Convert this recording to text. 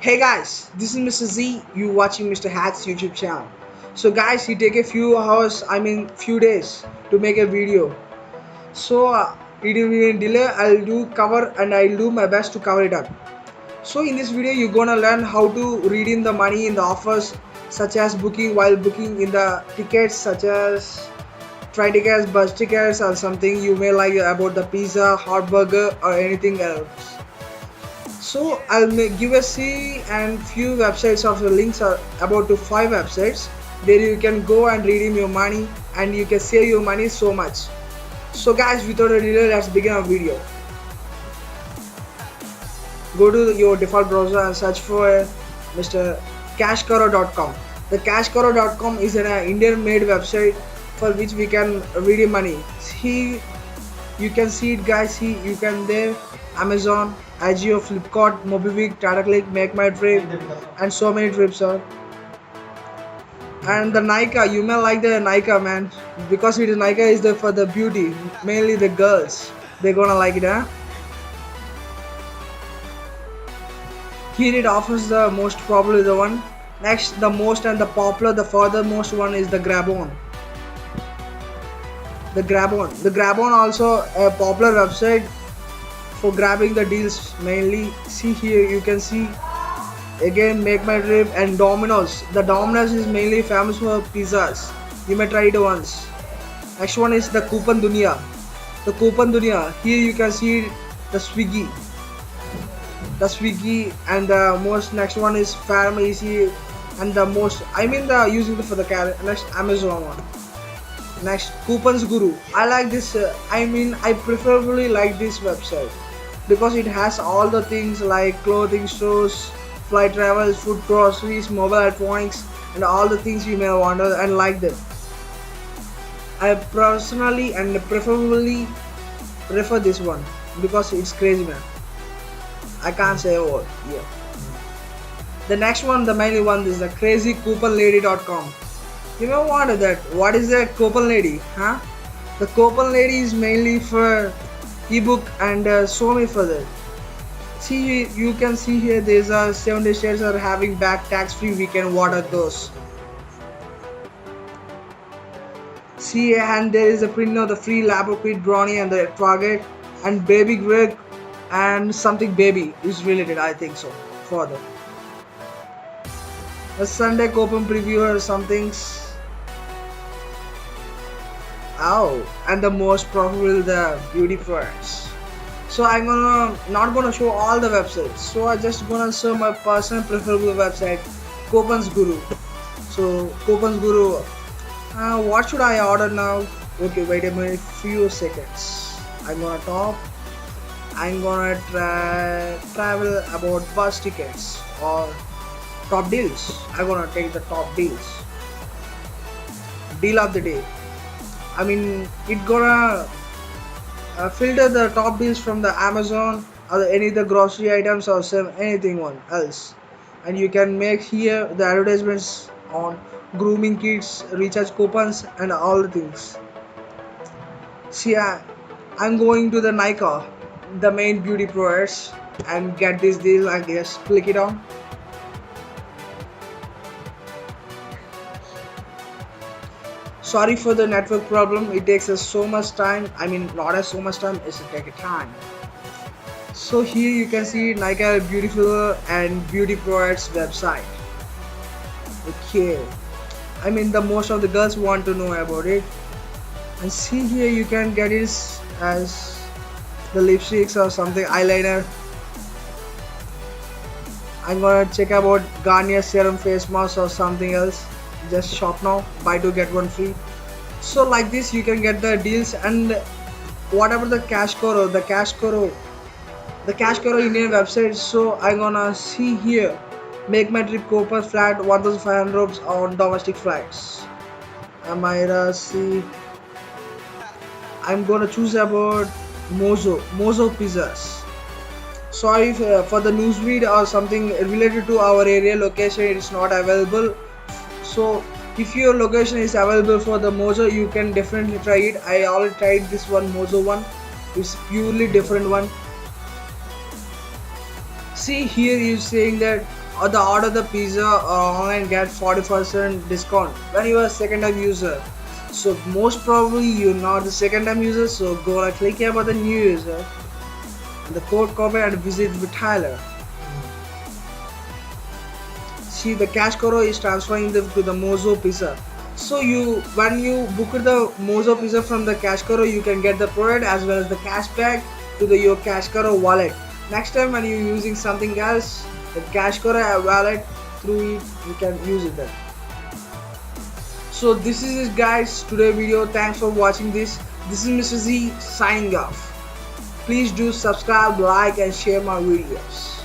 Hey guys, this is Mr. Z. You watching Mr. Hackz YouTube channel. So guys, he take a few hours, few days to make a video. So it will be a delay. I'll do cover and I'll do my best to cover it up. So in this video, you're gonna learn how to redeem the money in the offers, such as booking while booking in the tickets, such as train tickets, bus tickets, or something you may like about the pizza, hot burger, or anything else. So I'll give a C and few websites of the links are about to 5 websites where you can go and redeem your money and you can save your money so much. So guys, without a delay, let's begin our video. Go to your default browser and search for Mr. Cashkaro.com. The Cashkaro.com is an Indian made website for which we can redeem money. You can see it guys. You can there Amazon, Agio, Flipkart, Mobivic, Tata Click, Make My Trip, and so many trips are. And the Nika, you may like the Nika man, because it is Nika is the for the beauty, mainly the girls. They're gonna like it, huh? Here it offers the most popular the one. Next, the most and the popular, the furthermost one is the Grab-on. The Grab-on also a popular website for grabbing the deals mainly. See here, you can see again Make My Trip and Domino's. The Domino's is mainly famous for pizzas. You may try it once. Next one is the Coupon Dunia. The Coupon Dunia. Here you can see the Swiggy. And the most next one is Pharmacy and the most the using for the next Amazon one. Next Coupons Guru. I like this. I preferably like this website because it has all the things like clothing stores, flight travels, food, groceries, mobile electronics, and all the things you may wonder and like them. I personally and preferably prefer this one because it's crazy man. I can't say a word here. The next one, the mainly one, is the crazycouponlady.com. You may wonder that what is that coupon lady, huh? The coupon lady is mainly for ebook and so many further. See, you can see here there's a 7 day shares are having back tax free weekend. What are those? See, and there is a print of the free Labraquid brownie and the Target and baby Greg and something baby is related, I think so. Further, a Sunday coupon preview or something's. Oh, and the most profitable the beauty products. So I'm not gonna show all the websites. So I just gonna show my personal preferable website, Coupons Guru. So Coupons Guru. What should I order now? Okay, wait a minute, few seconds. I'm gonna travel about bus tickets or top deals. I'm gonna take the top deals. Deal of the day. It gonna filter the top deals from the Amazon or any the grocery items or some anything one else, and you can make here the advertisements on grooming kits, recharge coupons, and all the things. See, I'm going to the Nika, the main beauty products, and get this deal. I guess click it on. Sorry for the network problem. It takes us so much time. Not as so much time. It's take a time. So here you can see Nika beautiful and beauty products website. Okay. The most of the girls want to know about it. And see here you can get it as the lipsticks or something eyeliner. I'm gonna check about Garnier serum face mask or something else. Just shop now, buy 2 get 1 free. So like this you can get the deals and whatever the Cashkaro Indian website. So I'm gonna see here Make My Trip coupon flat 1500 rupees on domestic flights. See, I'm gonna choose about Mozo pizzas. Sorry for the newsfeed or something related to our area location, it is not available. So if your location is available for the Mozo, you can definitely try it. I already tried this one, Mozo one. It's purely different one. See here is saying that or the order the pizza or online get 40% discount when you are a second time user. So most probably you're not the second time user, so go and click here about the new user and the code copy and visit with Tyler. See, the cash cow is transferring to the Mozo pizza. So when you book the Mozo pizza from the cash cow, you can get the product as well as the cashback to your cash cow wallet. Next time when you're using something else, the cash cow wallet, through it you can use it then. So this is it guys, today video. Thanks for watching this. This is Mr. Z signing off. Please do subscribe, like and share my videos.